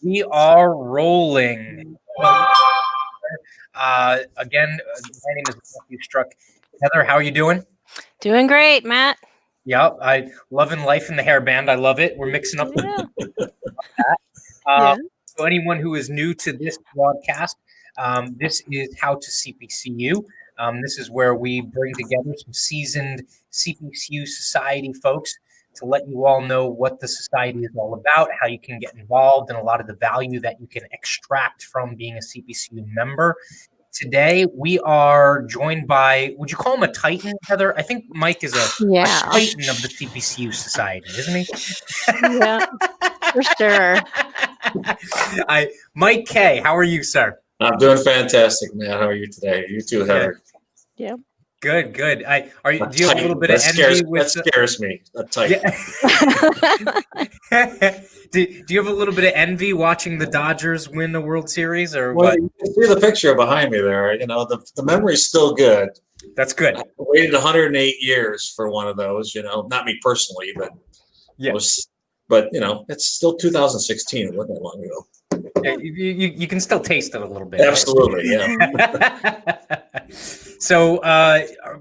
We are rolling. Again, my name is Matthew Struck. Heather, how are you doing? Doing great, Matt. Yeah, I loving life in the hairband. I love it. We're mixing up. Yeah. So anyone who is new to this broadcast, this is How to CPCU. This is where we bring together some seasoned CPCU Society folks to let you all know what the society is all about, how you can get involved, and a lot of the value that you can extract from being a CPCU member. Today, we are joined by, would you call him a titan, Heather? I think Mike is a titan of the CPCU Society, isn't he? Yeah, for sure. Mike K., how are you, sir? I'm doing fantastic, man. How are you today? You too, Heather. Yeah. Good. Do you have a little bit of envy that scares me. A titan. Yeah. Do you have a little bit of envy watching the Dodgers win the World Series, or well, what? You can see the picture behind me there. You know, the memory's still good. That's good. I waited 108 years for one of those. You know, not me personally, but but you know, it's still 2016. It wasn't that long ago. You can still taste it a little bit. Absolutely, right? Yeah. So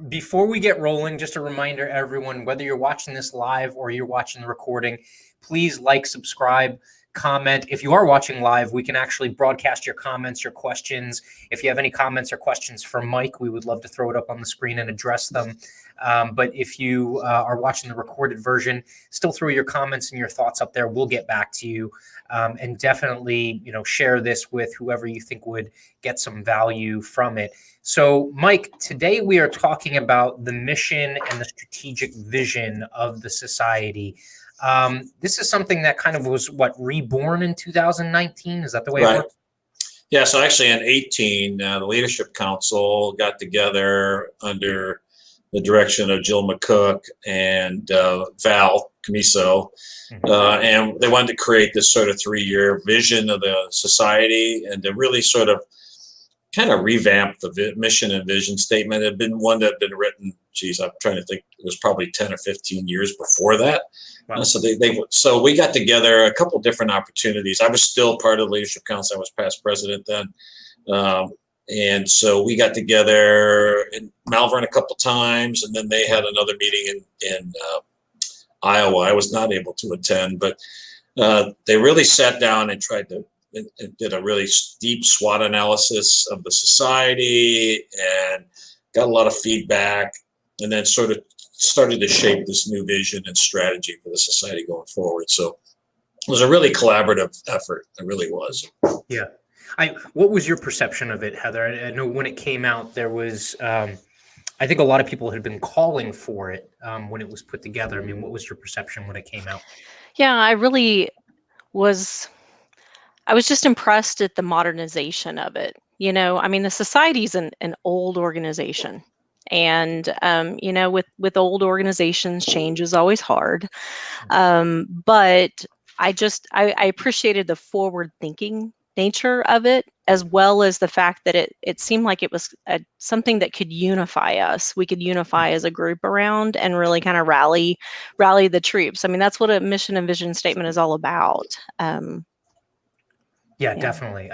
before we get rolling, just a reminder, everyone, whether you're watching this live or you're watching the recording, please like, subscribe, comment. If you are watching live, we can actually broadcast your comments, your questions. If you have any comments or questions for Mike, we would love to throw it up on the screen and address them. But if you are watching the recorded version, still throw your comments and your thoughts up there. We'll get back to you. And definitely, share this with whoever you think would get some value from it. So, Mike, today we are talking about the mission and the strategic vision of the society. This is something that kind of was reborn in 2019. Is that the way it works? Yeah. So actually, in 2018, the Leadership Council got together under the direction of Jill McCook and Val Camiso, and they wanted to create this sort of 3-year vision of the society and to really sort of kind of revamp the mission and vision statement. It had been one that had been written, I'm trying to think, it was probably 10 or 15 years before that. Wow. So we got together a couple different opportunities. I was still part of the Leadership Council. I was past president then. And so we got together in Malvern a couple times, and then they had another meeting in Iowa. I was not able to attend, but they really sat down and did a really deep SWOT analysis of the society and got a lot of feedback, and then sort of started to shape this new vision and strategy for the society going forward. So it was a really collaborative effort. It really was. Yeah. What was your perception of it, Heather? I know when it came out, there was, I think a lot of people had been calling for it when it was put together. I mean, what was your perception when it came out? Yeah, I was just impressed at the modernization of it. I mean, the society's an old organization. And, with old organizations, change is always hard. But I appreciated the forward thinking nature of it, as well as the fact that it seemed like it was something that could unify us. We could unify as a group around and really kind of rally the troops. I mean, that's what a mission and vision statement is all about. Yeah, definitely.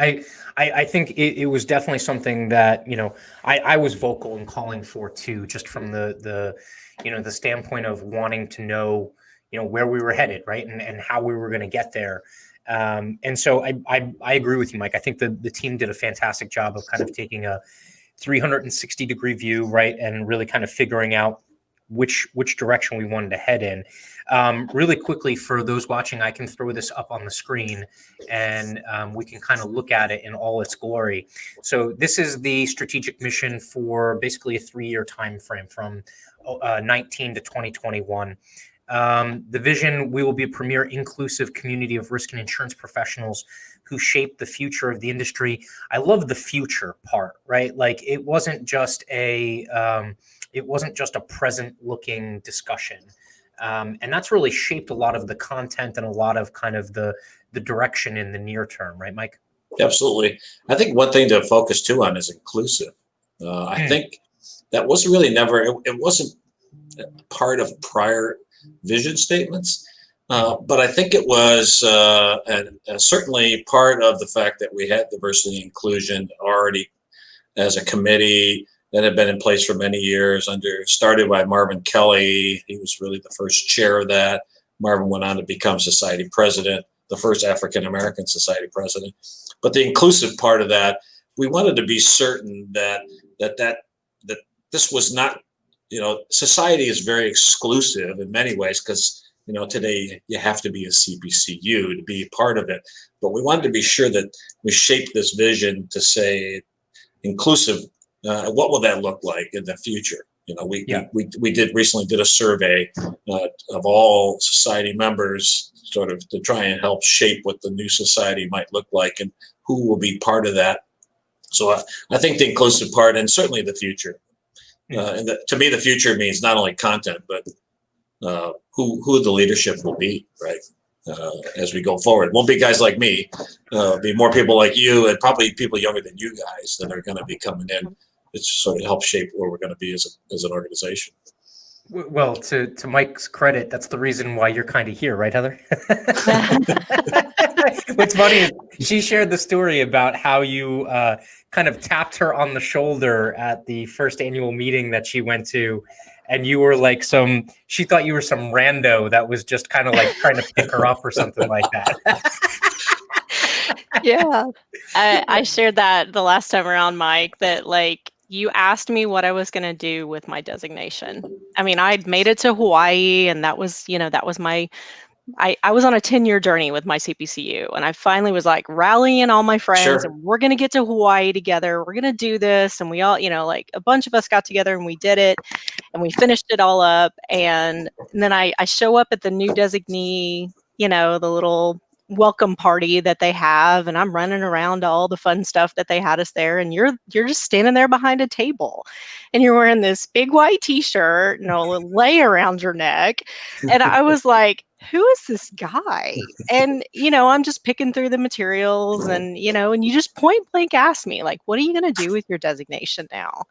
I think it was definitely something that, I was vocal in calling for too, just from the standpoint of wanting to know, where we were headed, right? And how we were going to get there. And so I agree with you, Mike. I think the team did a fantastic job of kind of taking a 360-degree view, right? And really kind of figuring out which direction we wanted to head in. Really quickly, for those watching, I can throw this up on the screen and we can kind of look at it in all its glory. So this is the strategic mission for basically a 3-year time frame from 19 to 2021. The vision: we will be a premier inclusive community of risk and insurance professionals who shape the future of the industry. I love the future part, right? Like it wasn't just a present looking discussion. And that's really shaped a lot of the content and a lot of kind of the direction in the near term, right, Mike? Absolutely. I think one thing to focus too on is inclusive. I think that was really never, it wasn't part of prior vision statements. But I think it was certainly part of the fact that we had diversity and inclusion already as a committee that had been in place for many years, started by Marvin Kelly. He was really the first chair of that. Marvin went on to become society president, the first African American society president. But the inclusive part of that, we wanted to be certain that this was not, society is very exclusive in many ways because today you have to be a CPCU to be part of it. But we wanted to be sure that we shaped this vision to say inclusive. What will that look like in the future? We recently did a survey of all society members, sort of to try and help shape what the new society might look like and who will be part of that. So I think the inclusive part, and certainly the future. To me, the future means not only content, but who the leadership will be, right? As we go forward. Won't be guys like me, be more people like you and probably people younger than you guys that are going to be coming in. It's sort of help shape where we're going to be as an organization. Well, to Mike's credit, that's the reason why you're kind of here, right, Heather? What's funny is she shared the story about how you kind of tapped her on the shoulder at the first annual meeting that she went to. And you were like she thought you were some rando that was just kind of like trying to pick her up or something like that. Yeah. I shared that the last time around, Mike, that like you asked me what I was going to do with my designation. I mean, I'd made it to Hawaii and that was my, I was on a 10-year journey with my CPCU and I finally was like rallying all my friends Sure. and we're going to get to Hawaii together. We're going to do this. And we all, like a bunch of us got together and we did it and we finished it all up. And then I show up at the new designee, the little welcome party that they have, and I'm running around to all the fun stuff that they had us there, and you're just standing there behind a table and you're wearing this big white t-shirt, a lei around your neck. And I was like, who is this guy? And I'm just picking through the materials and and you just point blank asked me like, what are you going to do with your designation now?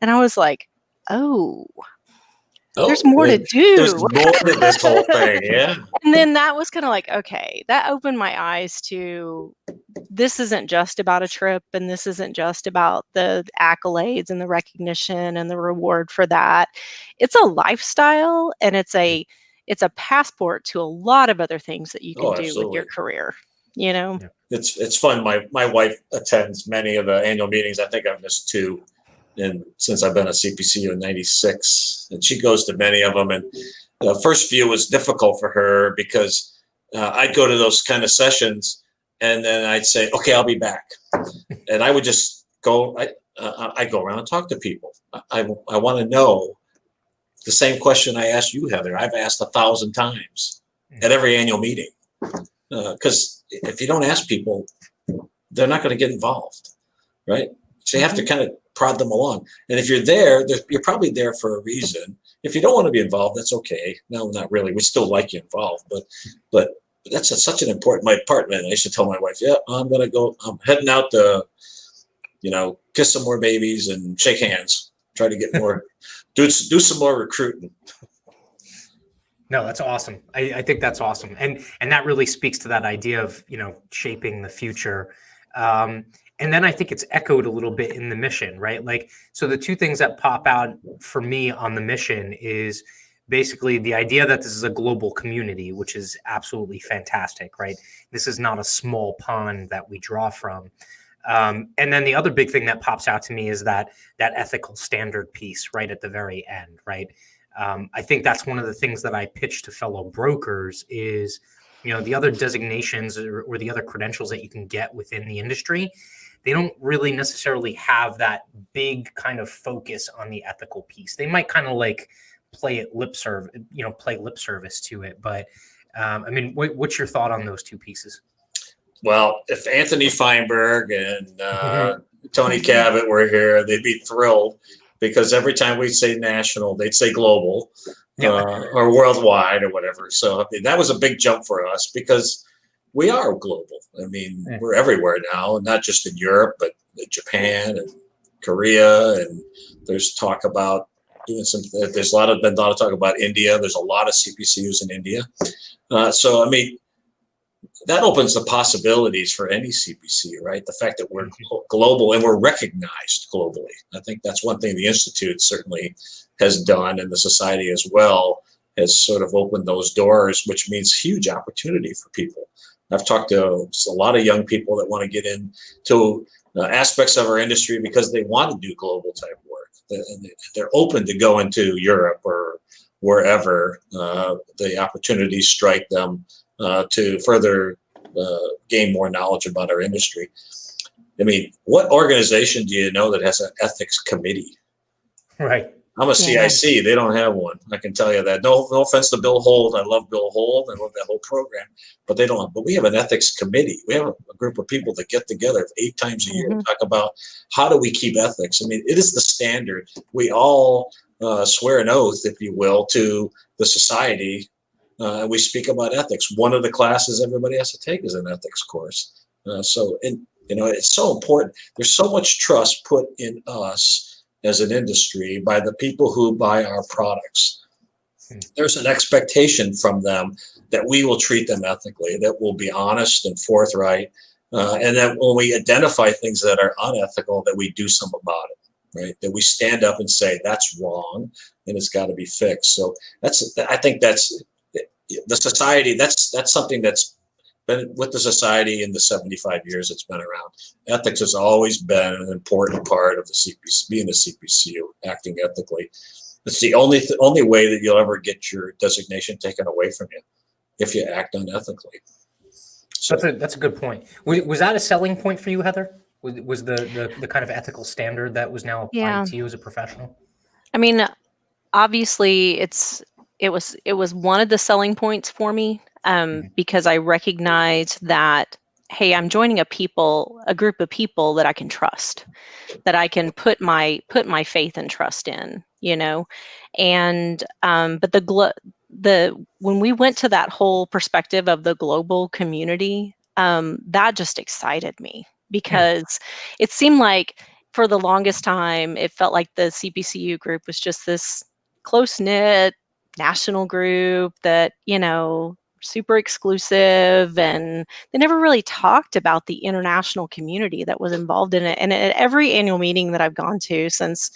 And I was like, oh, there's more to do. There's more to this whole thing. Yeah. And then that was kind of like, okay, that opened my eyes to this isn't just about a trip and this isn't just about the accolades and the recognition and the reward for that. It's a lifestyle and it's a passport to a lot of other things that you can do with your career. It's fun. My wife attends many of the annual meetings. I think I've missed 2. And since I've been a CPCU in '96, and she goes to many of them. And the first few was difficult for her because I'd go to those kind of sessions, and then I'd say, "Okay, I'll be back," and I would just go. I go around and talk to people. I want to know the same question I asked you, Heather. I've asked 1,000 times at every annual meeting because if you don't ask people, they're not going to get involved, right? So you have to kind of prod them along. And if you're there, you're probably there for a reason. If you don't want to be involved, that's okay. No, not really. We still like you involved, but that's such an important part. Man, I used to tell my wife, yeah, I'm going to go, I'm heading out to, kiss some more babies and shake hands, try to get more, do some more recruiting. No, that's awesome. I think that's awesome. And that really speaks to that idea of, shaping the future. And then I think it's echoed a little bit in the mission, right? Like, so the 2 things that pop out for me on the mission is basically the idea that this is a global community, which is absolutely fantastic, right? This is not a small pond that we draw from. And then the other big thing that pops out to me is that ethical standard piece right at the very end, right? I think that's one of the things that I pitch to fellow brokers is, the other designations or the other credentials that you can get within the industry, they don't really necessarily have that big kind of focus on the ethical piece. They might kind of like play lip service to it. But I mean, what's your thought on those 2 pieces? Well, if Anthony Feinberg and Tony Cabot were here, they'd be thrilled because every time we say national, they'd say global or worldwide or whatever. So I mean, that was a big jump for us because we are global. I mean, we're everywhere now, not just in Europe, but Japan and Korea. And there's talk about doing some, there's been a lot of talk about India. There's a lot of CPCUs in India. So, I mean, that opens the possibilities for any CPC, right? The fact that we're global and we're recognized globally. I think that's one thing the Institute certainly has done, and the society as well has sort of opened those doors, which means huge opportunity for people. I've talked to a lot of young people that want to get into aspects of our industry because they want to do global type work. And they're open to go into Europe or wherever the opportunities strike them to further gain more knowledge about our industry. I mean, what organization do you know that has an ethics committee? Right. I'm a CIC. They don't have one. I can tell you that. No offense to Bill Holt. I love Bill Holt. I love that whole program. But they don't. But we have an ethics committee. We have a group of people that get together 8 times a year and talk about how do we keep ethics. I mean, it is the standard. We all swear an oath, if you will, to the society. And we speak about ethics. One of the classes everybody has to take is an ethics course. So, it's so important. There's so much trust put in us as an industry by the people who buy our products. There's an expectation from them that we will treat them ethically, that we'll be honest and forthright, and that when we identify things that are unethical, that we do something about it, right? That we stand up and say that's wrong and it's got to be fixed. So I think that's the society. That's something that's been with the society in the 75 years it's been around. Ethics has always been an important part of the CPC, being a CPCU, acting ethically. It's the only way that you'll ever get your designation taken away from you, if you act unethically. So, That's a good point. Was that a selling point for you, Heather? Was the kind of ethical standard that was now applied to you as a professional? I mean, obviously it was one of the selling points for me, because I recognized that, hey, I'm joining a group of people that I can trust, that I can put my faith and trust in, and but when we went to that whole perspective of the global community, that just excited me, because it seemed like for the longest time it felt like the CPCU group was just this close-knit national group that, super exclusive, and they never really talked about the international community that was involved in it. And at every annual meeting that I've gone to since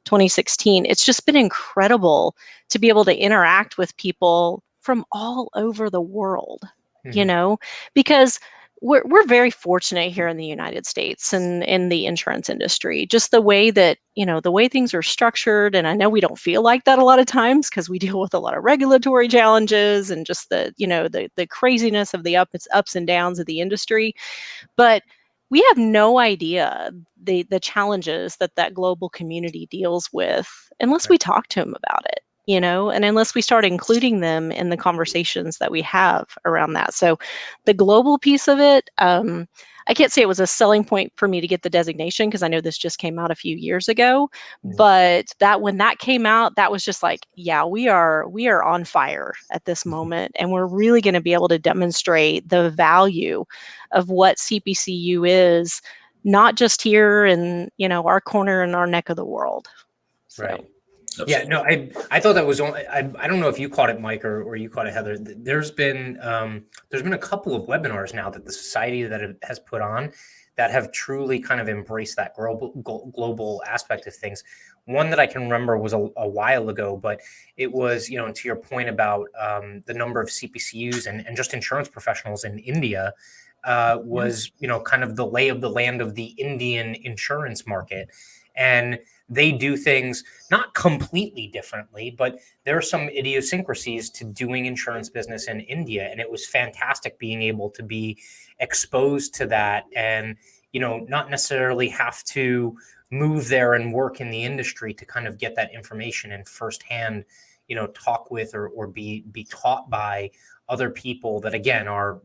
2016, it's just been incredible to be able to interact with people from all over the world, because we're very fortunate here in the United States and in the insurance industry, just the way that, the way things are structured. And I know we don't feel like that a lot of times because we deal with a lot of regulatory challenges and just the craziness of the ups and downs of the industry. But we have no idea the challenges that global community deals with unless we talk to them about it. And unless we start including them in the conversations that we have around that. So the global piece of it, I can't say it was a selling point for me to get the designation, because I know this just came out a few years ago, but when that came out, that was just like, yeah, we are on fire at this moment. And we're really going to be able to demonstrate the value of what CPCU is, not just here in, our corner and our neck of the world. So. Right. Yeah, no, I thought that was only, I don't know if you caught it, Mike, or you caught it, Heather. There's been a couple of webinars now that the society that has put on that have truly kind of embraced that global aspect of things. One that I can remember was a while ago, but it was, to your point about the number of CPCUs and just insurance professionals in India was, kind of the lay of the land of the Indian insurance market. And they do things not completely differently, but there are some idiosyncrasies to doing insurance business in India. And it was fantastic being able to be exposed to that and, not necessarily have to move there and work in the industry to kind of get that information and firsthand, talk with or be taught by other people that, again, are,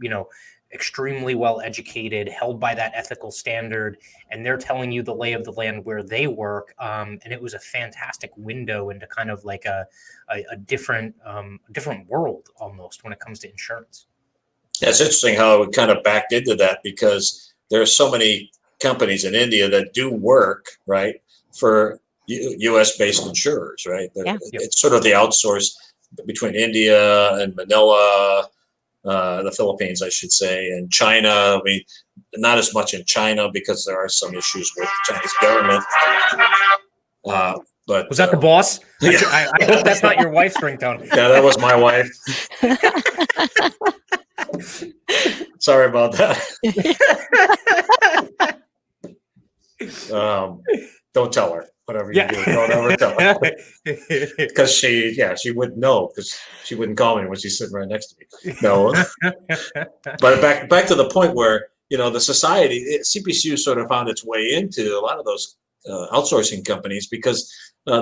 extremely well educated, held by that ethical standard, and they're telling you the lay of the land where they work. And it was a fantastic window into kind of like a different world almost when it comes to insurance. Yeah, it's interesting how it kind of backed into that, because there are so many companies in India that do work, right, for U.S. based insurers, right? Yeah. It's sort of the outsource between India and Manila, the Philippines, I should say, and China. I mean, not as much in China because there are some issues with the Chinese government. But was that the boss? Yeah. I hope that's not your wife's ringtone. Yeah, that was my wife. Sorry about that. Don't tell her. Whatever you do, don't ever tell her. Because she wouldn't know, because she wouldn't call me when she's sitting right next to me. No. But back to the point where, the society, CPCU sort of found its way into a lot of those outsourcing companies because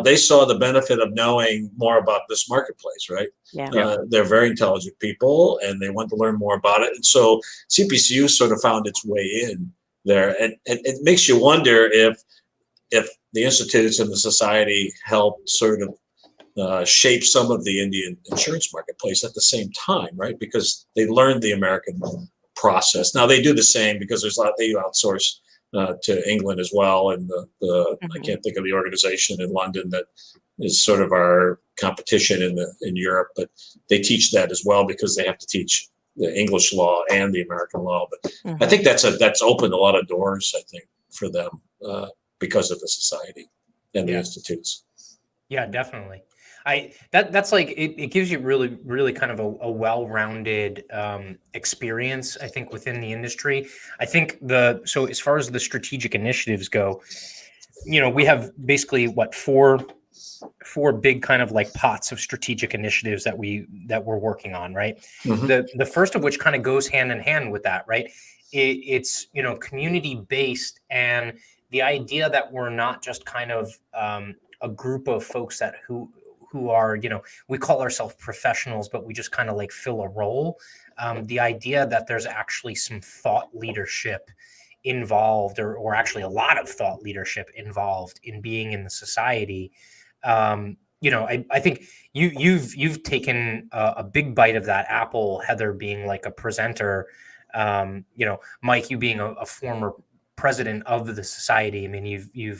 they saw the benefit of knowing more about this marketplace, right? Yeah. They're very intelligent people and they want to learn more about it. And so CPCU sort of found its way in there. And it makes you wonder if the institutes and the society helped sort of shape some of the Indian insurance marketplace at the same time, right? Because they learned the American process. Now they do the same because there's a lot they outsource to England as well, and I can't think of the organization in London that is sort of our competition in Europe, but they teach that as well because they have to teach the English law and the American law. But I think that's opened a lot of doors, I think, for them because of the society and the institutes. Yeah, definitely. That's like it gives you really, really kind of a well-rounded experience, I think, within the industry. I think so as far as the strategic initiatives go, we have basically four big kind of like pots of strategic initiatives that we're working on, right? The first of which kind of goes hand in hand with that, right? It's community based, and the idea that we're not just kind of a group of folks who are, we call ourselves professionals, but we just kind of like fill a role. The idea that there's actually some thought leadership involved, or actually a lot of thought leadership involved in being in the society. I think you've taken a big bite of that apple, Heather being like a presenter, Mike, you being a former president of the society. I mean,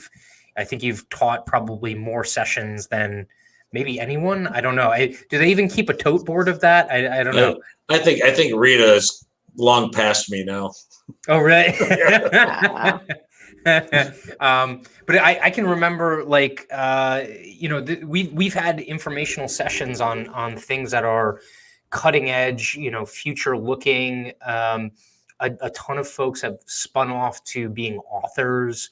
I think you've taught probably more sessions than maybe anyone. I don't know. Do they even keep a tote board of that? I don't know. I think Rita is long past me now. Oh, really? But I can remember, like, we've had informational sessions on things that are cutting edge, future looking. A ton of folks have spun off to being authors,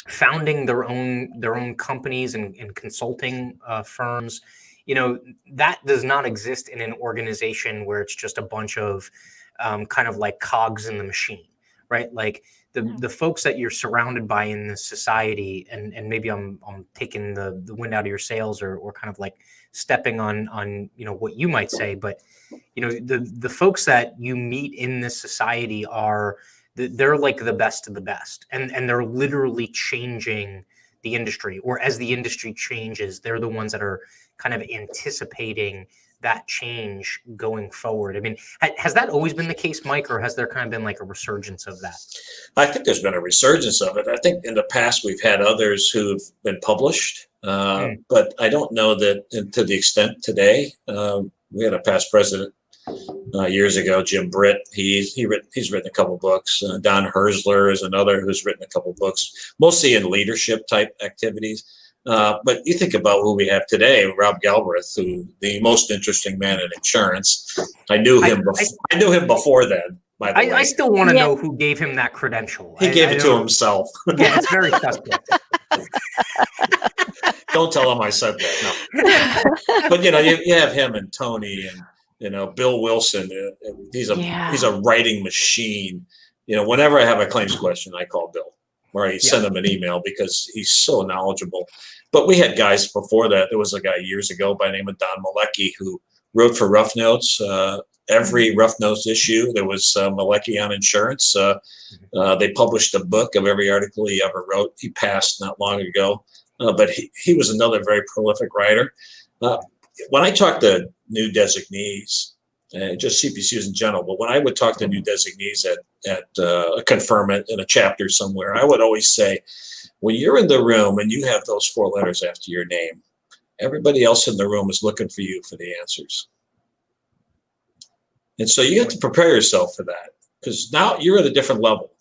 founding their own companies and consulting firms. That does not exist in an organization where it's just a bunch of kind of like cogs in the machine, right? Like the folks that you're surrounded by in this society, and maybe I'm taking the wind out of your sails, or kind of like stepping on what you might say, but the folks that you meet in this society they're like the best of the best, and they're literally changing the industry, or as the industry changes, they're the ones that are kind of anticipating that change going forward. I mean, has that always been the case, Mike, or has there kind of been like a resurgence of that? I think there's been a resurgence of it. I think in the past we've had others who've been published, but I don't know that to the extent today. We had a past president years ago, Jim Britt. He's written a couple books. Don Herzler is another who's written a couple books, mostly in leadership type activities. But you think about who we have today, Rob Galbraith, who the most interesting man in insurance. I knew him before then. By the way, I still want to know who gave him that credential. He gave it to himself. Yeah, it's very suspect. Don't tell him I said that. No. But you have him and Tony and Bill Wilson. He's a writing machine. Whenever I have a claims question, I call Bill, or I send him an email because he's so knowledgeable. But we had guys before that. There was a guy years ago by the name of Don Malecki who wrote for Rough Notes. Every Rough Notes issue, there was Malecki on insurance. They published a book of every article he ever wrote. He passed not long ago, but he was another very prolific writer. When I talk to new designees, just CPCUs in general, but when I would talk to new designees at a conferment in a chapter somewhere, I would always say, when you're in the room and you have those 4 letters after your name, everybody else in the room is looking for you for the answers. And so you have to prepare yourself for that, because now you're at a different level.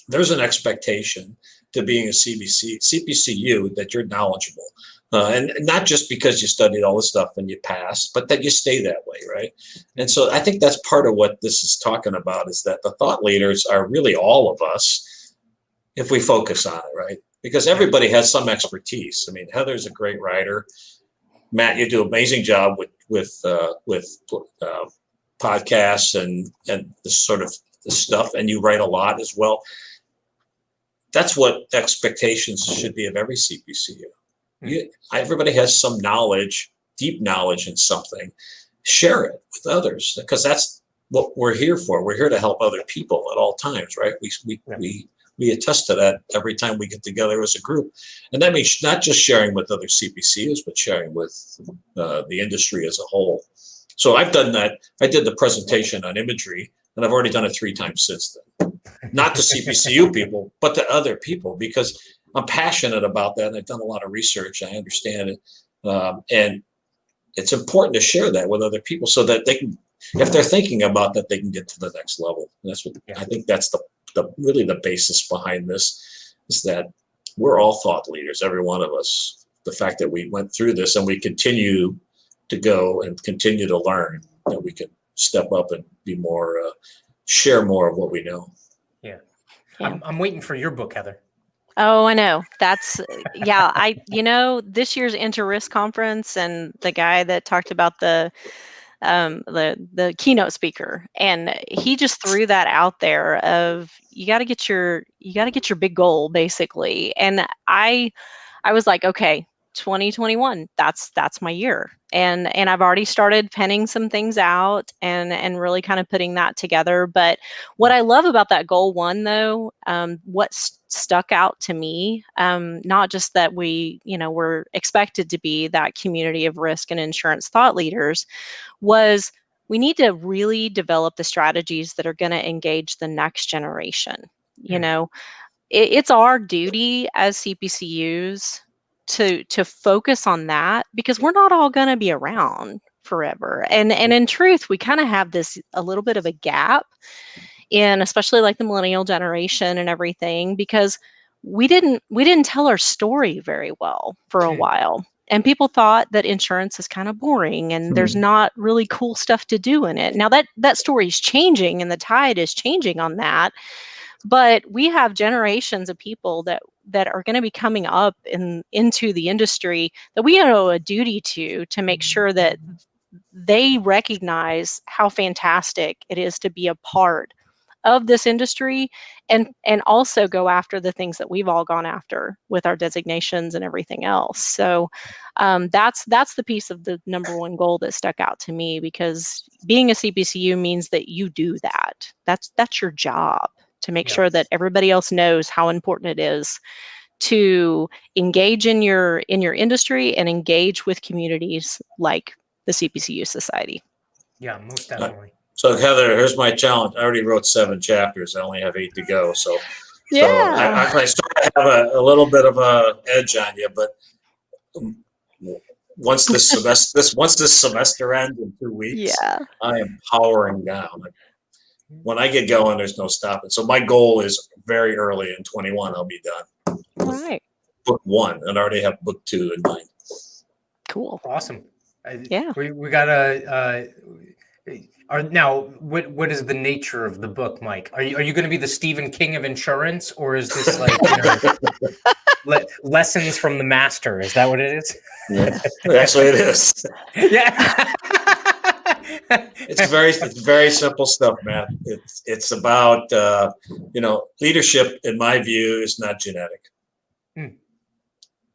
There's an expectation to being a CPCU that you're knowledgeable. And not just because you studied all this stuff and you passed, but that you stay that way, right? And so I think that's part of what this is talking about, is that the thought leaders are really all of us if we focus on it, right? Because everybody has some expertise. I mean, Heather's a great writer. Matt, you do an amazing job with podcasts and this sort of stuff, and you write a lot as well. That's what expectations should be of every CPCU. Everybody has some knowledge, deep knowledge in something. Share it with others, because that's what we're here for. We're here to help other people at all times, right? We attest to that every time we get together as a group. And that means not just sharing with other CPCUs, but sharing with the industry as a whole. So I've done that. I did the presentation on imagery, and I've already done it 3 times since then. Not to CPCU people, but to other people, because I'm passionate about that, and I've done a lot of research. I understand it, and it's important to share that with other people so that they can, if they're thinking about that, they can get to the next level. And that's what I think. That's really the basis behind this, is that we're all thought leaders, every one of us. The fact that we went through this and we continue to go and continue to learn, that we can step up and be more, share more of what we know. Yeah. I'm waiting for your book, Heather. Oh, I know. That's, this year's Inter-Risk conference, and the guy that talked about the keynote speaker, and he just threw that out there of, you got to get your big goal, basically. And I was like, okay, 2021, that's my year. And I've already started penning some things out and really kind of putting that together. But what I love about that goal 1, though, what stuck out to me, not just that we're expected to be that community of risk and insurance thought leaders, was we need to really develop the strategies that are going to engage the next generation. It's our duty as CPCUs to focus on that, because we're not all going to be around forever. And in truth, we kind of have a little bit of a gap in, especially like the millennial generation and everything, because we didn't tell our story very well for a while. And people thought that insurance is kind of boring and there's not really cool stuff to do in it. Now that story is changing, and the tide is changing on that. But we have generations of people that are going to be coming up into the industry that we owe a duty to make sure that they recognize how fantastic it is to be a part of this industry, and also go after the things that we've all gone after with our designations and everything else. So that's the piece of the number 1 goal that stuck out to me, because being a CPCU means that you do that. That's your job, to make sure that everybody else knows how important it is to engage in your industry and engage with communities like the CPCU Society. Yeah, most definitely. So Heather, here's my challenge. I already wrote 7 chapters. I only have 8 to go. So I sort of have a little bit of a edge on you, but once this semester ends in 2 weeks, I am powering down. When I get going, there's no stopping. So my goal is very early in 21, I'll be done. All right. Book 1, and I already have book 2 in mind. Cool. Awesome. Yeah. We got now, what is the nature of the book, Mike? Are you going to be the Stephen King of insurance, or is this like lessons from the master? Is that what it is? Yeah. Actually, it is. Yeah. It's very simple stuff, man. It's about leadership. In my view, is not genetic.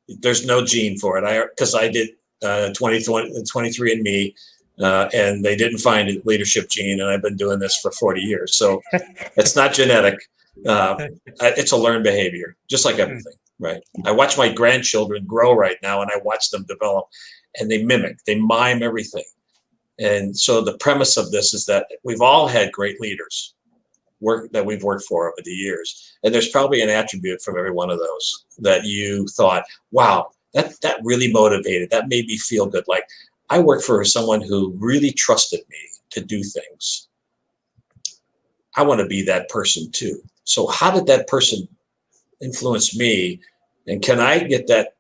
There's no gene for it. Because I did 23andMe. And they didn't find a leadership gene, and I've been doing this for 40 years. So it's not genetic. It's a learned behavior, just like everything, right? I watch my grandchildren grow right now, and I watch them develop, and they mime everything. And so the premise of this is that we've all had great leaders that we've worked for over the years. And there's probably an attribute from every one of those that you thought, wow, that really motivated, that made me feel good. Like, I worked for someone who really trusted me to do things, I want to be that person too. So how did that person influence me? And can I get that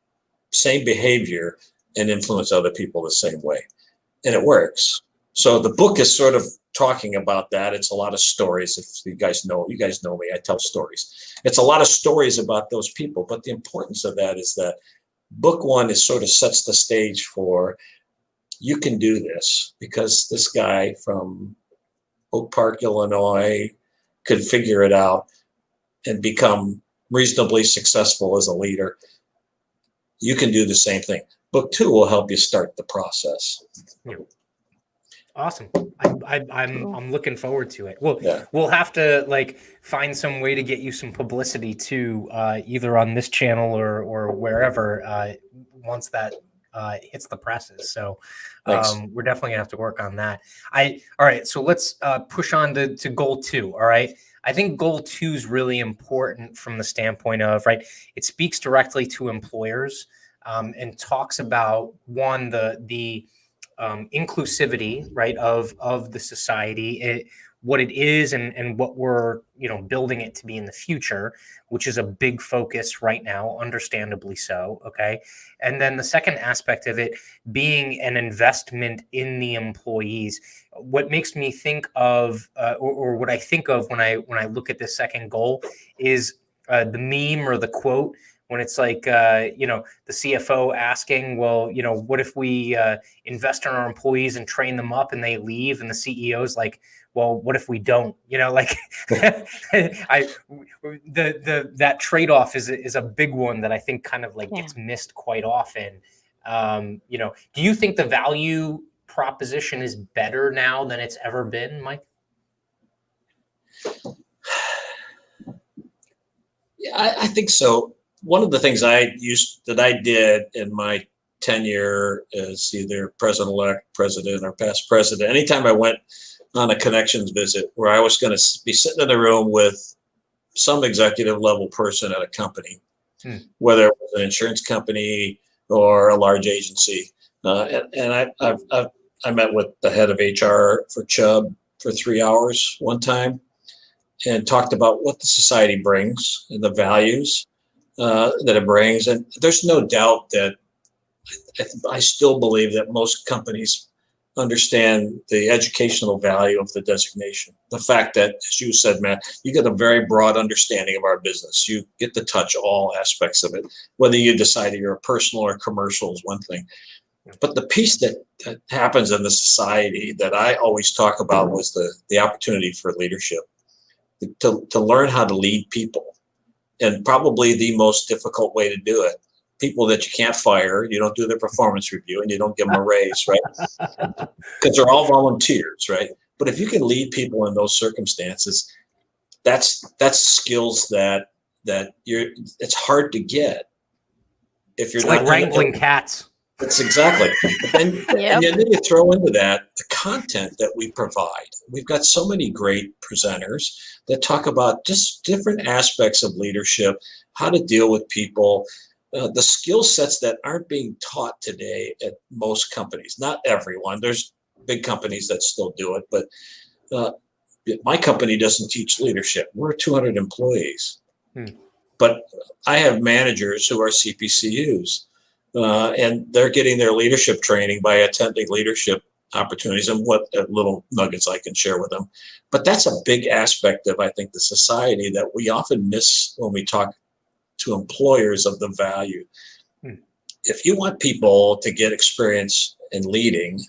same behavior and influence other people the same way? And it works. So the book is sort of talking about that. It's a lot of stories. If you guys know me, I tell stories. It's a lot of stories about those people. But the importance of that is that book one is sort of sets the stage for, you can do this, because this guy from Oak Park, Illinois, could figure it out and become reasonably successful as a leader. You can do the same thing. Book two will help you start the process. Awesome. I'm looking forward to it. Well, Yeah. we'll have to like find some way to get you some publicity too, either on this channel or wherever, once that hits the presses. So we're definitely gonna have to work on that. All right. So let's push on to goal two. All right. I think goal two is really important from the standpoint of, right, it speaks directly to employers, and talks about one, the inclusivity, right, of the society, what it is, and what we're building it to be in the future, which is a big focus right now, understandably so. Okay, and then the second aspect of it being an investment in the employees. What makes me think of, or what I think of when I look at this second goal is the meme or the quote when it's like, the CFO asking, well, what if we invest in our employees and train them up and they leave, and the CEO's like, well, what if we don't? Like that trade-off is a big one that I think kind of like gets missed quite often. Do you think the value proposition is better now than it's ever been, Mike? Yeah, I think so. One of the things I did in my tenure as either president-elect, president, or past president, anytime I went on a connections visit where I was going to be sitting in a room with some executive level person at a company, whether it was an insurance company or a large agency, and I met with the head of HR for Chubb for 3 hours one time and talked about what the society brings and the values that it brings. And there's no doubt that I still believe that most companies understand the educational value of the designation. The fact that, as you said, Matt, you get a very broad understanding of our business. You get to touch all aspects of it. Whether you decide that you're a personal or commercial is one thing. But the piece that happens in the society that I always talk about was the opportunity for leadership, to learn how to lead people. And probably the most difficult way to do it. People that you can't fire, you don't do their performance review, and you don't give them a raise, right? Because they're all volunteers, right? But if you can lead people in those circumstances, that's skills that it's hard to get if you're it's not like wrangling cats. That's exactly. And then you throw into that the content that we provide. We've got so many great presenters that talk about just different aspects of leadership, how to deal with people, the skill sets that aren't being taught today at most companies. Not everyone. There's big companies that still do it, but my company doesn't teach leadership. We're 200 employees. But I have managers who are CPCUs. And they're getting their leadership training by attending leadership opportunities, and what little nuggets I can share with them. But that's a big aspect of, I think, the society that we often miss when we talk to employers of the value. If you want people to get experience in leading,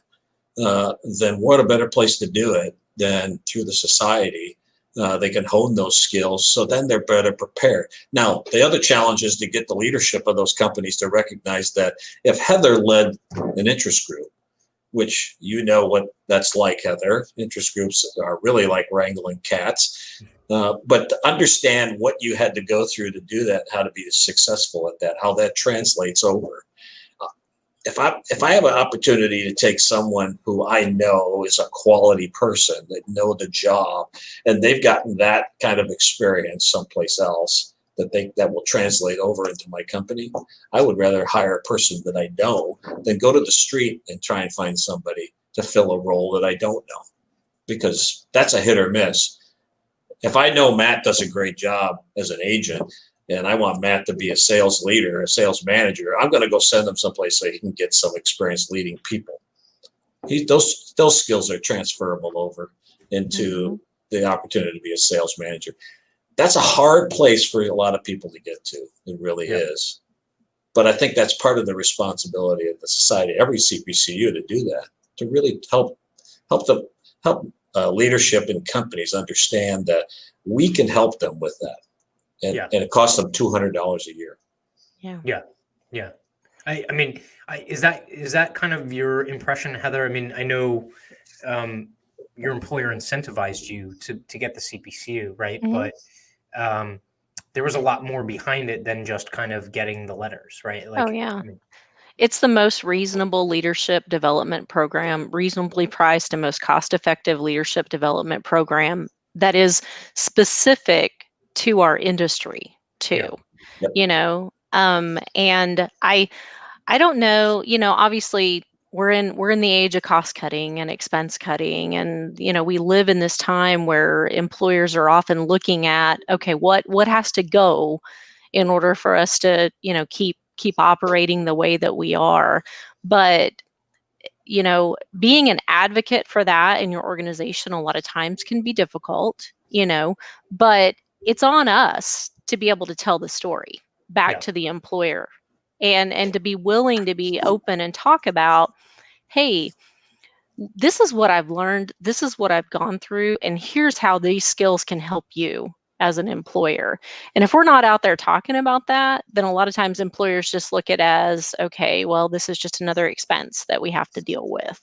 then what a better place to do it than through the society. They can hone those skills, so then they're better prepared. Now, the other challenge is to get the leadership of those companies to recognize that if Heather led an interest group, which you know what that's like, Heather, interest groups are really like wrangling cats. But to understand what you had to go through to do that, how to be successful at that, how that translates over. If I have an opportunity to take someone who I know is a quality person, that know the job, and they've gotten that kind of experience someplace else that will translate over into my company, I would rather hire a person that I know than go to the street and try and find somebody to fill a role that I don't know, because that's a hit or miss. If I know Matt does a great job as an agent and I want Matt to be a sales leader, a sales manager, I'm going to go send him someplace so he can get some experience leading people. Those skills are transferable over into the opportunity to be a sales manager. That's a hard place for a lot of people to get to. It really is. But I think that's part of the responsibility of the society, every CPCU, to do that, to really help leadership in companies understand that we can help them with that, and it costs them $200 a year. Yeah. I mean, is that kind of your impression, Heather? I mean, I know your employer incentivized you to get the CPCU, right? But there was a lot more behind it than just kind of getting the letters, right? Like, Oh, yeah. I mean, It's the most reasonable leadership development program, reasonably priced and most cost-effective leadership development program that is specific to our industry too. You know, and I don't know, obviously we're in the age of cost cutting and expense cutting, and we live in this time where employers are often looking at, okay, what has to go in order for us to keep operating the way that we are. But being an advocate for that in your organization a lot of times can be difficult, but it's on us to be able to tell the story back to the employer, and to be willing to be open and talk about, hey, this is what I've learned, this is what I've gone through, and here's how these skills can help you as an employer. And if we're not out there talking about that, then a lot of times employers just look at it as, okay, well, this is just another expense that we have to deal with.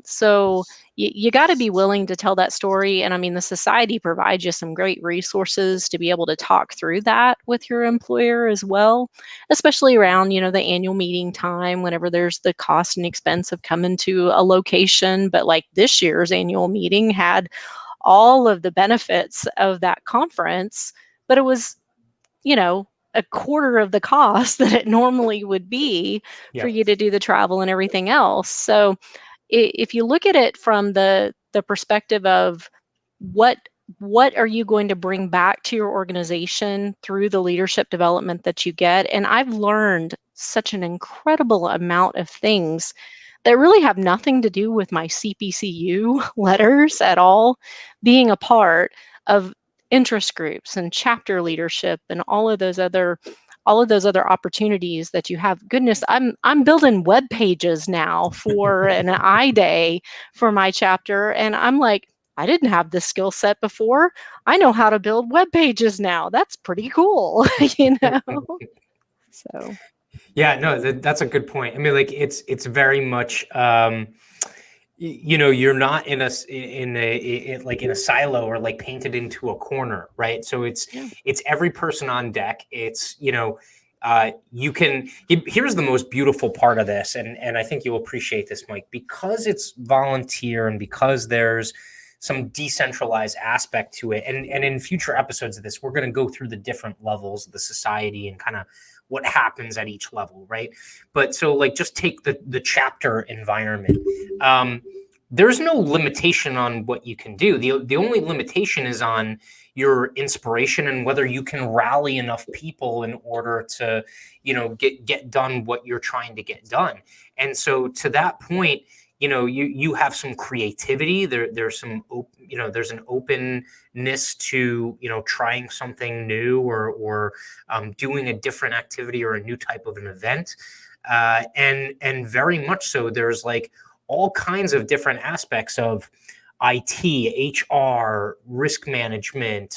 So you got to be willing to tell that story. And I mean, the society provides you some great resources to be able to talk through that with your employer as well, especially around, the annual meeting time, whenever there's the cost and expense of coming to a location. But like this year's annual meeting had all of the benefits of that conference, but it was, a quarter of the cost that it normally would be for you to do the travel and everything else. So if you look at it from the perspective of what are you going to bring back to your organization through the leadership development that you get, and I've learned such an incredible amount of things that really have nothing to do with my CPCU letters at all, being a part of interest groups and chapter leadership and all of those other opportunities that you have. Goodness, I'm building web pages now for an I-Day for my chapter, and I'm like, I didn't have this skill set before. I know how to build web pages now. That's pretty cool, So yeah, no, that's a good point. I mean, like it's very much, you're not in a silo or like painted into a corner, right? So it's every person on deck. It's, here's the most beautiful part of this. And I think you'll appreciate this, Mike, because it's volunteer and because there's some decentralized aspect to it. And in future episodes of this, we're going to go through the different levels of the society and kind of what happens at each level, right? But so like just take the chapter environment. There's no limitation on what you can do. The only limitation is on your inspiration and whether you can rally enough people in order to, get done what you're trying to get done. And so to that point, you have some creativity. There's some, there's an openness to, trying something new or doing a different activity or a new type of an event. And very much so, there's like all kinds of different aspects of IT, HR, risk management,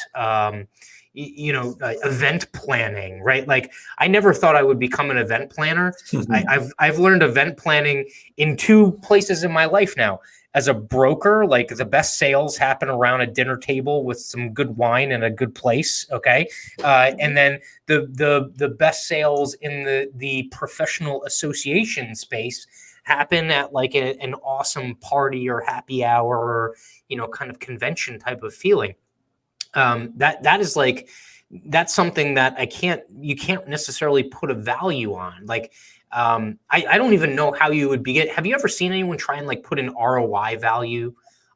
event planning, right? Like I never thought I would become an event planner. I've learned event planning in 2 places in my life now. As a broker, like the best sales happen around a dinner table with some good wine and a good place. Okay. And then the best sales in the professional association space happen at like an awesome party or happy hour or, kind of convention type of feeling. That is like, that's something that you can't necessarily put a value on. Like, I don't even know how you would begin. Have you ever seen anyone try and like put an ROI value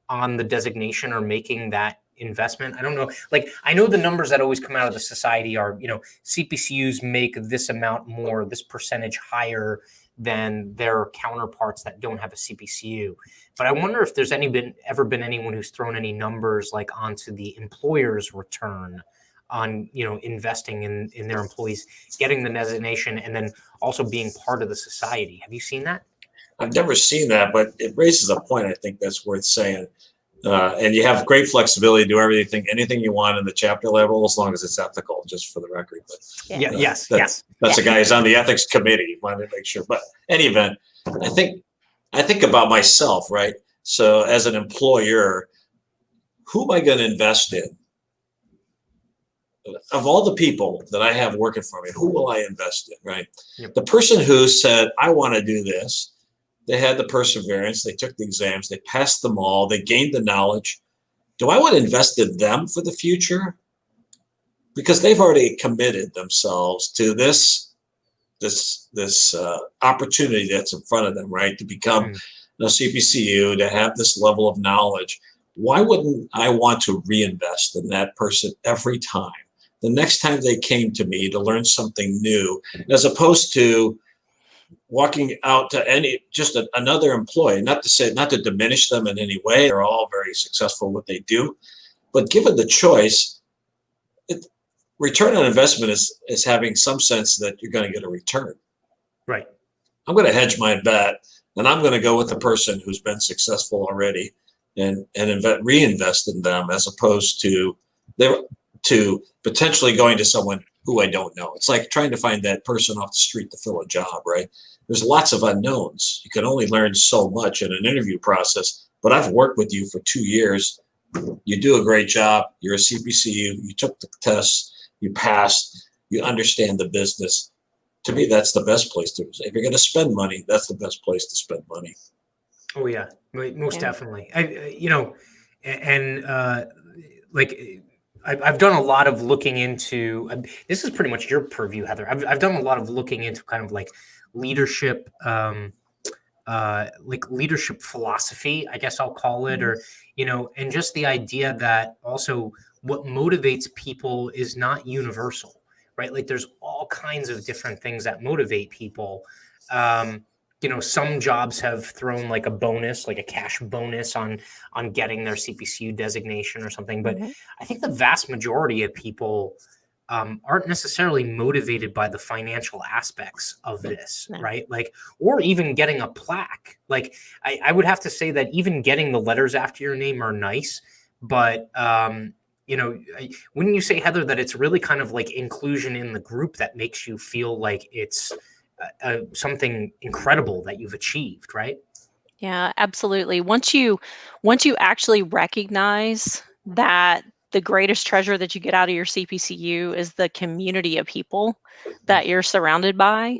on the designation or making that investment. I don't know. Like, I know the numbers that always come out of the society are, CPCUs make this amount more, this percentage higher than their counterparts that don't have a CPCU. But I wonder if there's ever been anyone who's thrown any numbers like onto the employer's return on, investing in their employees, getting the designation, and then also being part of the society. Have you seen that? I've never seen that, but it raises a point I think that's worth saying. And you have great flexibility to do anything you want in the chapter level, as long as it's ethical, just for the record. But yes. That's a guy who's on the ethics committee. Wanted to make sure. But any event, I think about myself, right? So as an employer, who am I going to invest in? Of all the people that I have working for me, who will I invest in, right? Yep. The person who said, I want to do this, they had the perseverance, they took the exams, they passed them all, they gained the knowledge. Do I want to invest in them for the future? Because they've already committed themselves to this opportunity that's in front of them, right? To become a CPCU, to have this level of knowledge. Why wouldn't I want to reinvest in that person every time? The next time they came to me to learn something new, as opposed to walking out to another employee, not to diminish them in any way. They're all very successful in what they do, but given the choice, return on investment is having some sense that you're going to get a return. Right. I'm going to hedge my bet, and I'm going to go with the person who's been successful already, and reinvest in them, as opposed to potentially going to someone who I don't know. It's like trying to find that person off the street to fill a job, right? There's lots of unknowns. You can only learn so much in an interview process, but I've worked with you for 2 years. You do a great job. You're a CPCU. You took the tests. You passed. You understand the business. To me, that's the best place to. If you're going to spend money, that's the best place to spend money. Oh yeah, most definitely. I've done a lot of looking into. This is pretty much your purview, Heather. I've done a lot of looking into kind of like leadership, leadership philosophy, I guess I'll call it, or and just the idea that also what motivates people is not universal, right? Like there's all kinds of different things that motivate people. Some jobs have thrown like a bonus, like a cash bonus on getting their CPCU designation or something. But I think the vast majority of people aren't necessarily motivated by the financial aspects of this, right? Like, or even getting a plaque. Like, I would have to say that even getting the letters after your name are nice, but wouldn't you say, Heather, that it's really kind of like inclusion in the group that makes you feel like it's something incredible that you've achieved, right? Yeah, absolutely. Once you actually recognize that the greatest treasure that you get out of your CPCU is the community of people that you're surrounded by,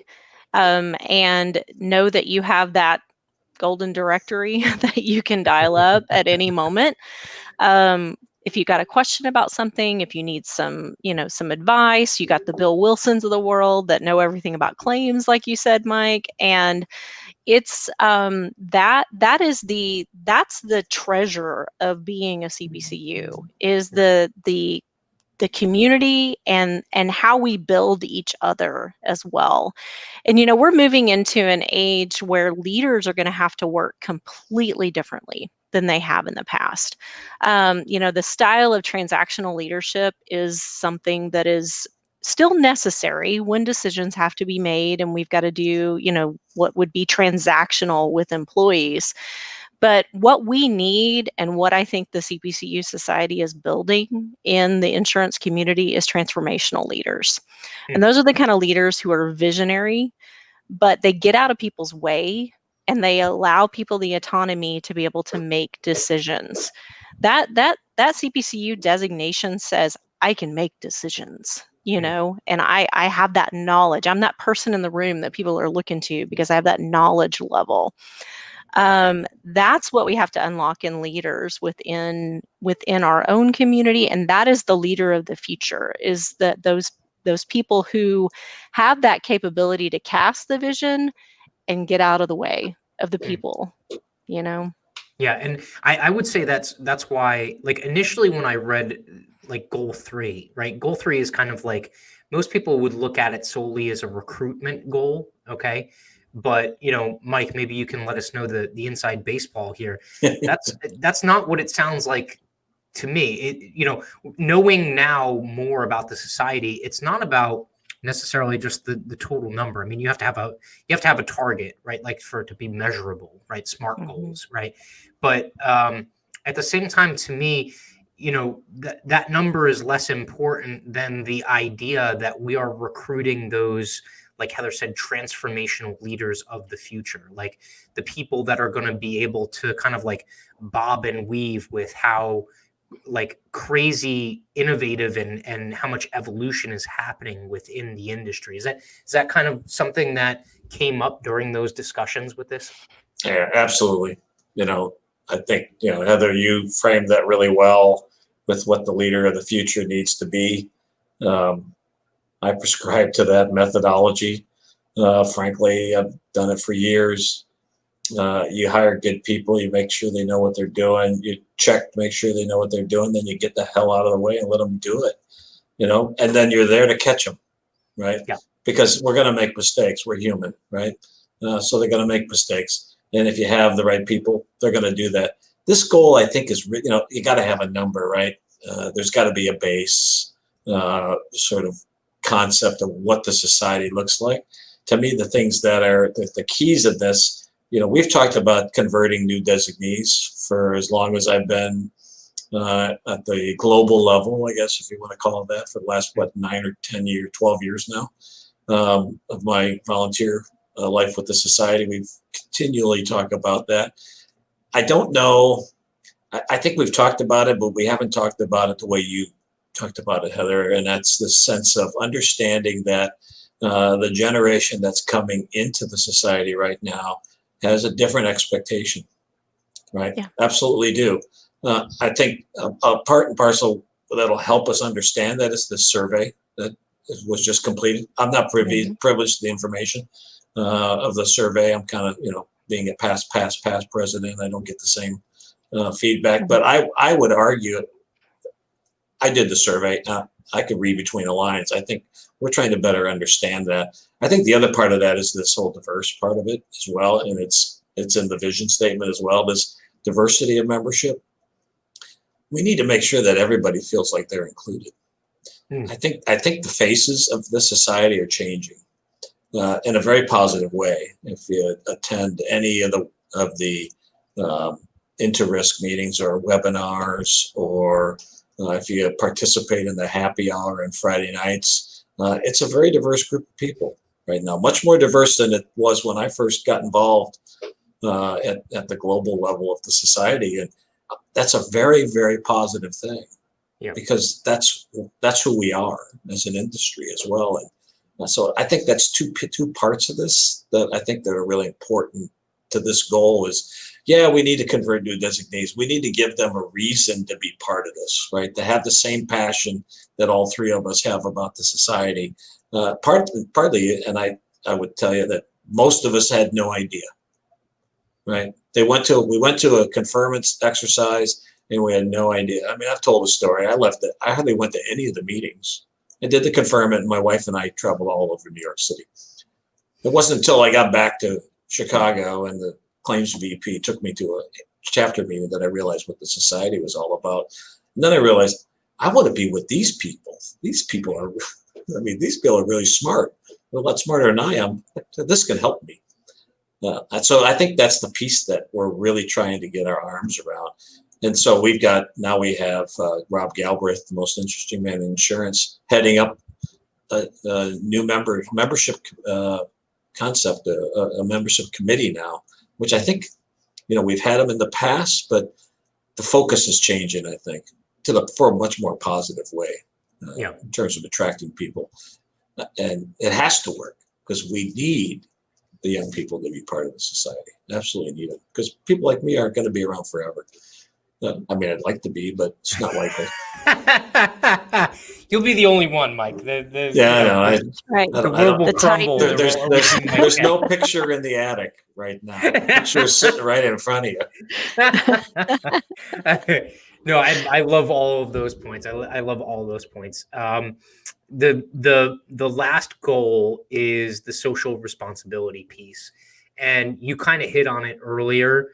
and know that you have that golden directory that you can dial up at any moment. If you got a question about something, if you need some advice, you got the Bill Wilsons of the world that know everything about claims, like you said, Mike. And it's that's the treasure of being a CPCU, is the community and how we build each other as well. And we're moving into an age where leaders are going to have to work completely differently than they have in the past. The style of transactional leadership is something that is still necessary when decisions have to be made, and we've got to do what would be transactional with employees. But what we need, and what I think the CPCU Society is building in the insurance community, is transformational leaders. And those are the kind of leaders who are visionary, but they get out of people's way and they allow people the autonomy to be able to make decisions. That CPCU designation says, I can make decisions, and I have that knowledge. I'm that person in the room that people are looking to because I have that knowledge level. That's what we have to unlock in leaders within our own community, and that is the leader of the future, is that those people who have that capability to cast the vision and get out of the way of the people. Yeah, and I would say that's why, like, initially when I read like goal three, right? Goal three is kind of like most people would look at it solely as a recruitment goal, okay? But Mike, maybe you can let us know the inside baseball here. That's not what it sounds like to me. Knowing now more about the society, it's not about necessarily just the total number. I mean, you have to have a target, right? Like for it to be measurable, right? Smart Mhm. goals, right? But at the same time, to me, that number is less important than the idea that we are recruiting those, like Heather said, transformational leaders of the future, like the people that are going to be able to kind of like bob and weave with how like crazy innovative and how much evolution is happening within the industry. Is that kind of something that came up during those discussions with this? Yeah, absolutely. I think, Heather, you framed that really well with what the leader of the future needs to be. Um, I prescribe to that methodology. Frankly, I've done it for years. You hire good people, you make sure they know what they're doing, you check, make sure they know what they're doing, then you get the hell out of the way and let them do it, and then you're there to catch them, right? Yeah. Because we're going to make mistakes. We're human, right? So they're going to make mistakes. And if you have the right people, they're going to do that. This goal, I think, is, you got to have a number, right? There's got to be a base sort of concept of what the society looks like. To me, the things that are the keys of this, we've talked about converting new designees for as long as I've been at the global level, I guess, if you want to call it that, for the last, 9 or 10 years, 12 years now of my volunteer life with the society. We've continually talked about that. I don't know. I think we've talked about it, but we haven't talked about it the way you talked about it, Heather. And that's the sense of understanding that the generation that's coming into the society right now has a different expectation, right? Yeah. Absolutely do. I think a part and parcel that'll help us understand that is the survey that was just completed. I'm not privileged to the information of the survey. I'm kind of, being a past president, I don't get the same feedback. But I would argue, I did the survey. I could read between the lines. I think we're trying to better understand that. I think the other part of that is this whole diverse part of it as well, and it's in the vision statement as well. This diversity of membership. We need to make sure that everybody feels like they're included. I think the faces of the society are changing in a very positive way. If you attend any of the inter-risk meetings or webinars, or if you participate in the happy hour on Friday nights, it's a very diverse group of people right now, much more diverse than it was when I first got involved at the global level of the society. And that's a very, very positive thing, because that's who we are as an industry as well. And so I think that's two parts of this that I think that are really important to this goal is, we need to convert new designees. We need to give them a reason to be part of this, right? To have the same passion that all three of us have about the society. Partly, and I would tell you that most of us had no idea, right? We went to a conference exercise and we had no idea. I mean, I've told a story. I hardly went to any of the meetings. I did the conferment, and my wife and I traveled all over New York City. It wasn't until I got back to Chicago and the claims VP took me to a chapter meeting that I realized what the society was all about. And then I realized I want to be with these people. These people are, these people are really smart. They're a lot smarter than I am. This can help me. So I think that's the piece that we're really trying to get our arms around. And so we have Rob Galbraith, the most interesting man in insurance, heading up a new membership concept, a membership committee now, which I think, we've had them in the past, but the focus is changing, I think, for a much more positive way in terms of attracting people. And it has to work because we need the young people to be part of the society. Absolutely need them, because people like me aren't going to be around forever. I mean, I'd like to be, but it's not likely. You'll be the only one, Mike. Yeah, I know. Right. I The don't, I world don't, will The crumble. Titan. there's There will always be Mike. there's no picture in the attic right now. The picture is sitting right in front of you. No, I love all of those points. I love all those points. The last goal is the social responsibility piece, and you kind of hit on it earlier.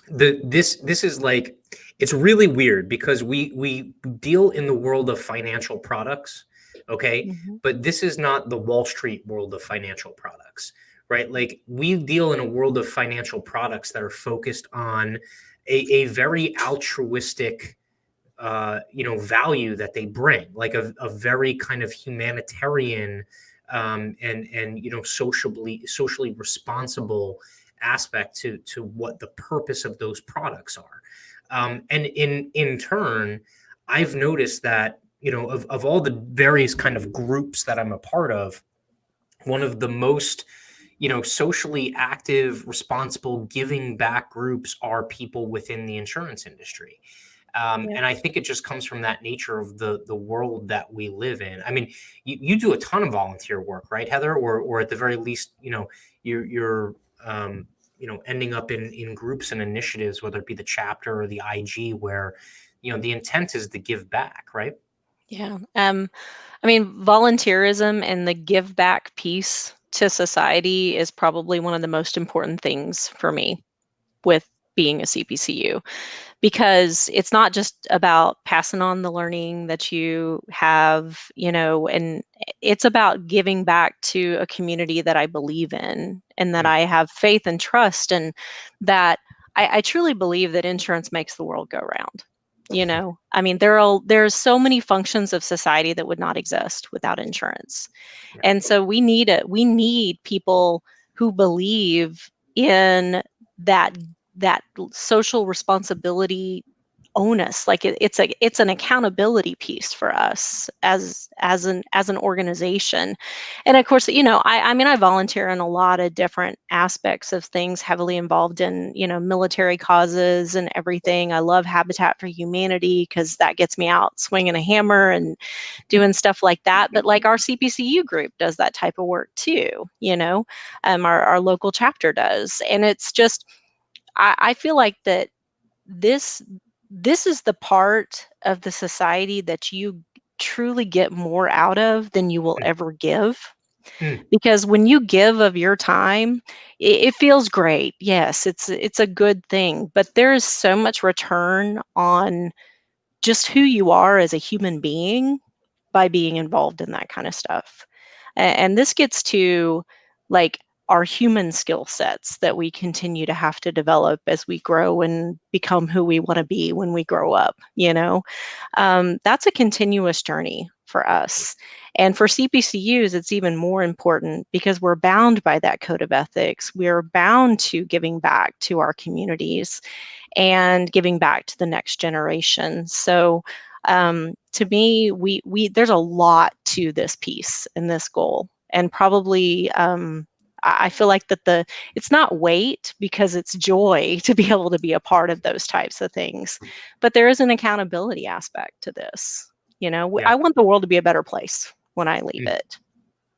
This is like, it's really weird because we deal in the world of financial products, okay, Mhm. but this is not the Wall Street world of financial products, right? Like, we deal in a world of financial products that are focused on a very altruistic value that they bring, like a very kind of humanitarian and socially responsible aspect to what the purpose of those products are. And in turn, I've noticed that, of all the various kind of groups that I'm a part of, one of the most socially active, responsible, giving back groups are people within the insurance industry. Yeah. And I think it just comes from that nature of the world that we live in. I mean, you do a ton of volunteer work, right, Heather? Or at the very least, you're ending up in groups and initiatives, whether it be the chapter or the IG, where the intent is to give back, right? Yeah. I mean, volunteerism and the give back piece to society is probably one of the most important things for me with being a CPCU, because it's not just about passing on the learning that you have, and it's about giving back to a community that I believe in and that Mm. I have faith and trust, and that I truly believe that insurance makes the world go round. I mean, there's so many functions of society that would not exist without insurance. Yeah. And so we need people who believe in that social responsibility onus. Like, it's an accountability piece for us as an organization. And of course, I mean, I volunteer in a lot of different aspects of things, heavily involved in military causes and everything. I love Habitat for Humanity because that gets me out swinging a hammer and doing stuff like that. But like, our CPCU group does that type of work too. Our local chapter does. And it's just, I feel like that this this is the part of the society that you truly get more out of than you will ever give. Mm. Because when you give of your time, it feels great. Yes, it's a good thing, but there is so much return on just who you are as a human being by being involved in that kind of stuff. And this gets to, like, our human skill sets that we continue to have to develop as we grow and become who we want to be when we grow up. That's a continuous journey for us. And for CPCUs, it's even more important because we're bound by that code of ethics. We're bound to giving back to our communities and giving back to the next generation. So, to me, we there's a lot to this piece and this goal, and probably, I feel like that it's not weight, because it's joy to be able to be a part of those types of things, but there is an accountability aspect to this. Yeah. I want the world to be a better place when I leave Mm. it.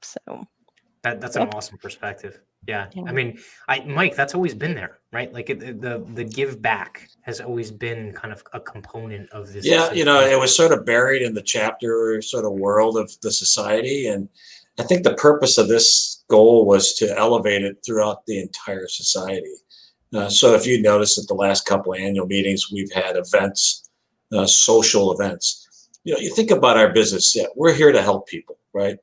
So That's an awesome perspective. Yeah. yeah. I mean, Mike, that's always been there, right? Like, the give back has always been kind of a component of this. Yeah, it was sort of buried in the chapter sort of world of the society. And I think the purpose of this goal was to elevate it throughout the entire society. So if you notice at the last couple of annual meetings, we've had events, social events. You think about our business. Yeah, we're here to help people, right?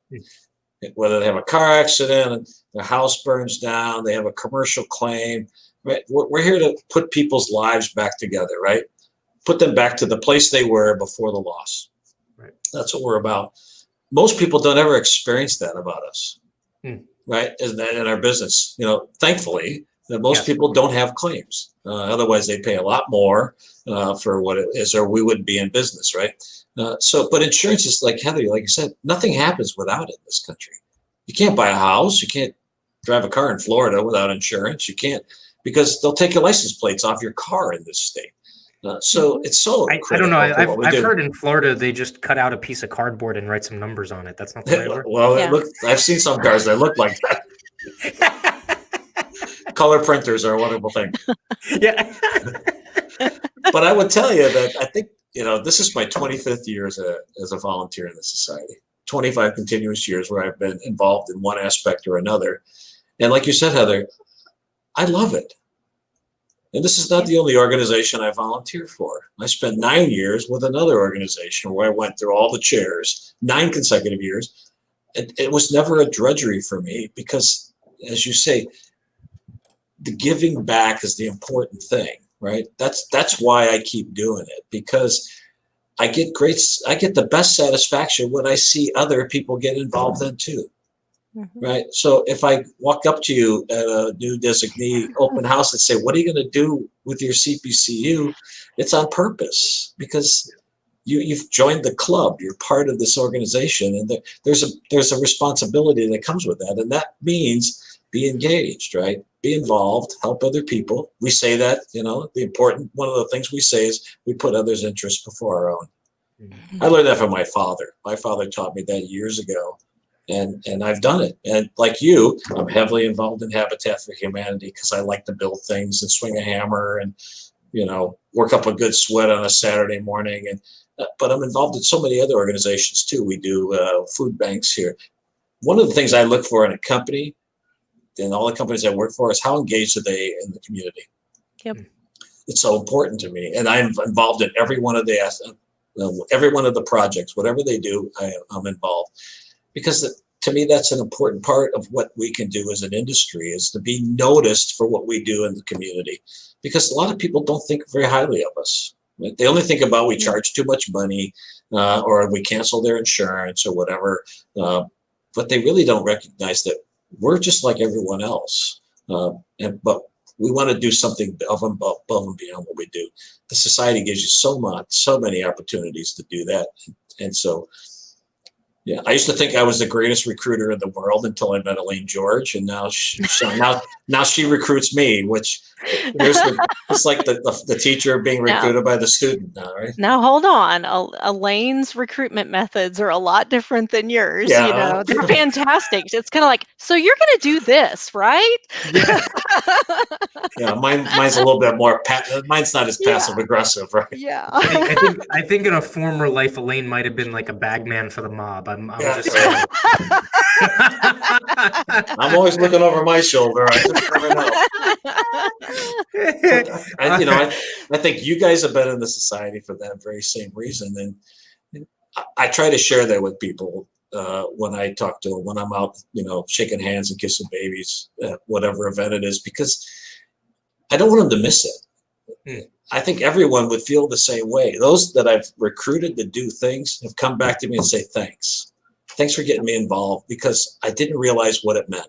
Whether they have a car accident, their house burns down, they have a commercial claim, right? We're here to put people's lives back together, right? Put them back to the place they were before the loss. Right. That's what we're about. Most people don't ever experience that about us, right? In our business, thankfully, that most people don't have claims. Otherwise, they pay a lot more for what it is, or we wouldn't be in business, right? But insurance is like, Heather, like you said, nothing happens without it in this country. You can't buy a house. You can't drive a car in Florida without insurance. You can't because they'll take your license plates off your car in this state. So it's so I don't know. I've I've heard in Florida they just cut out a piece of cardboard and write some numbers on it. That's not the way it works. Well, Yeah. I've seen some cars that look like that. Color printers are a wonderful thing. Yeah. But I would tell you that I think, this is my 25th year as a volunteer in the society. 25 continuous years where I've been involved in one aspect or another. And like you said, Heather, I love it. And this is not the only organization I volunteer for. I spent 9 years with another organization where I went through all the chairs, 9 consecutive years. It was never a drudgery for me because, as you say, the giving back is the important thing, right? That's why I keep doing it, because I get the best satisfaction when I see other people get involved in too. Right. So if I walk up to you at a new designee open house and say, what are you going to do with your CPCU? It's on purpose because you've joined the club. You're part of this organization, and there's a responsibility that comes with that. And that means be engaged, right? Be involved, help other people. We say that, one of the things we say is we put others' interests before our own. I learned that from my father. My father taught me that years ago. And I've done it. And like you, I'm heavily involved in Habitat for Humanity because I like to build things and swing a hammer and, work up a good sweat on a Saturday morning. But I'm involved in so many other organizations too. We do food banks here. One of the things I look for in a company, and all the companies I work for, is how engaged are they in the community? Yep. It's so important to me. And I'm involved in every one of the projects, whatever they do, I'm involved. Because to me, that's an important part of what we can do as an industry, is to be noticed for what we do in the community. Because a lot of people don't think very highly of us. Right? They only think about we charge too much money or we cancel their insurance or whatever. But they really don't recognize that we're just like everyone else. But we want to do something above and beyond what we do. The society gives you so many opportunities to do that. And so, yeah, I used to think I was the greatest recruiter in the world until I met Elaine George, and now she recruits me, which it's like the teacher being recruited by the student now, right? Now hold on, Elaine's recruitment methods are a lot different than yours. Yeah. They're fantastic. It's kind of like, so you're going to do this, right? Yeah, mine's a little bit more. Mine's not as passive aggressive, right? Yeah. I think in a former life, Elaine might have been like a bagman for the mob. I'm just saying. I'm always looking over my shoulder. I just never know. I think you guys have been in the society for that very same reason, and I try to share that with people when I talk to them, when I'm out, shaking hands and kissing babies at whatever event it is, because I don't want them to miss it. I think everyone would feel the same way. Those that I've recruited to do things have come back to me and say, thanks for getting me involved, because I didn't realize what it meant.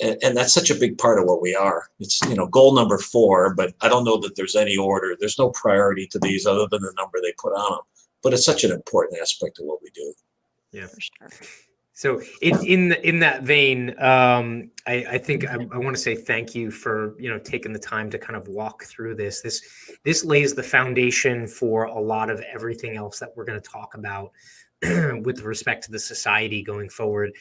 And that's such a big part of what we are. It's, goal number 4, but I don't know that there's any order. There's no priority to these other than the number they put on them. But it's such an important aspect of what we do. Yeah, for sure. So in that vein, I think I want to say thank you for taking the time to kind of walk through this. This lays the foundation for a lot of everything else that we're going to talk about with respect to the society going forward.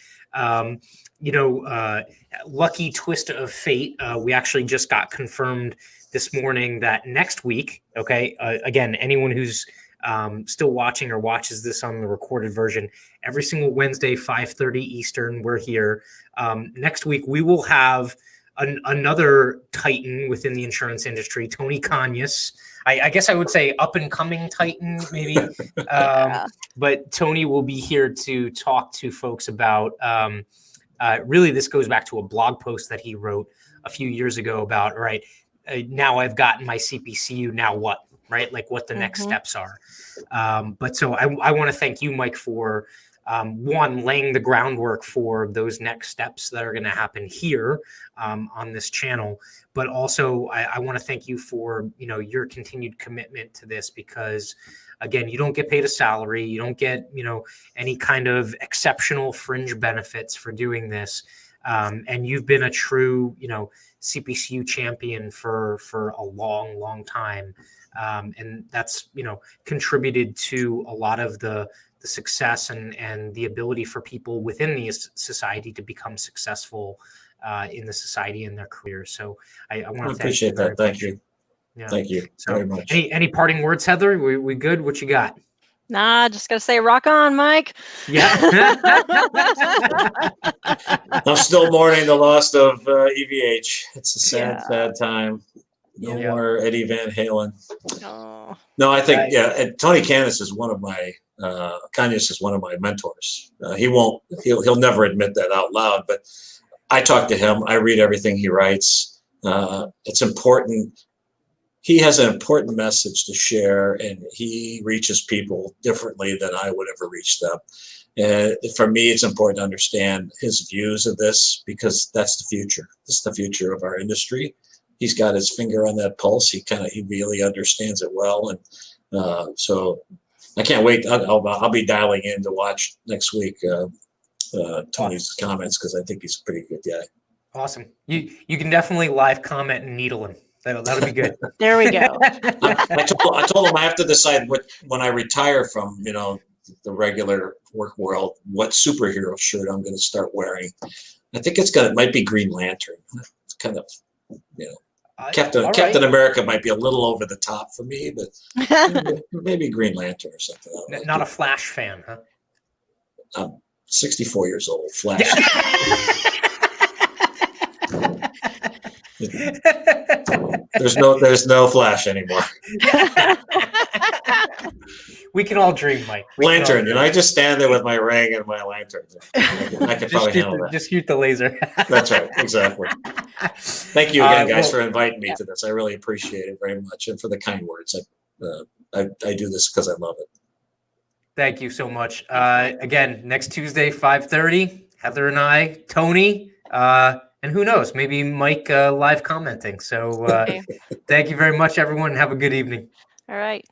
Lucky twist of fate. We actually just got confirmed this morning that next week. Okay, again, anyone who's still watching or watches this on the recorded version, every single Wednesday, 5:30 Eastern, we're here. Next week, we will have another titan within the insurance industry, Tony Koscielny. I guess I would say up and coming titan, maybe. But Tony will be here to talk to folks about, really, this goes back to a blog post that he wrote a few years ago about, now I've gotten my CPCU, now what? Right? Like what the next steps are. But so I want to thank you, Mike, for one, laying the groundwork for those next steps that are going to happen here on this channel. But also I want to thank you for, your continued commitment to this, because again, you don't get paid a salary. You don't get, any kind of exceptional fringe benefits for doing this. And you've been a true, CPCU champion for a long, long time. And that's, contributed to a lot of the success and the ability for people within the society to become successful in the society and their careers. So I want to appreciate that. Thank you. Yeah. Thank you very much. Any parting words, Heather? We good? What you got? Nah, just gotta say, rock on, Mike. Yeah. I'm still mourning the loss of EVH. It's a sad time. No more Eddie Van Halen. Oh. No, I think and Tony Canis is one of my mentors. He'll never admit that out loud, but I talk to him. I read everything he writes. It's important. He has an important message to share, and he reaches people differently than I would ever reach them. And for me, it's important to understand his views of this, because that's the future. This is the future of our industry. He's got his finger on that pulse. He really understands it well. And so I can't wait. I'll be dialing in to watch next week Tony's comments, because I think he's a pretty good guy. Awesome. You can definitely live comment and needle him. That'll be good. There we go. I told him I have to decide when I retire from the regular work world, what superhero shirt I'm going to start wearing. I think it might be Green Lantern. It's kind of Captain America might be a little over the top for me, but maybe Green Lantern or something. Not a Flash fan, huh? I'm 64 years old. Flash. There's no Flash anymore. We can all dream, Mike. Lantern, and I just stand there with my ring and my lantern. I can probably handle that. Just shoot the laser. That's right, exactly. Thank you again, guys, for inviting me to this. I really appreciate it very much, and for the kind words. I do this because I love it. Thank you so much. Again, next Tuesday, 5:30, Heather and I, Tony, and who knows, maybe Mike live commenting. So thank you very much, everyone. Have a good evening. All right.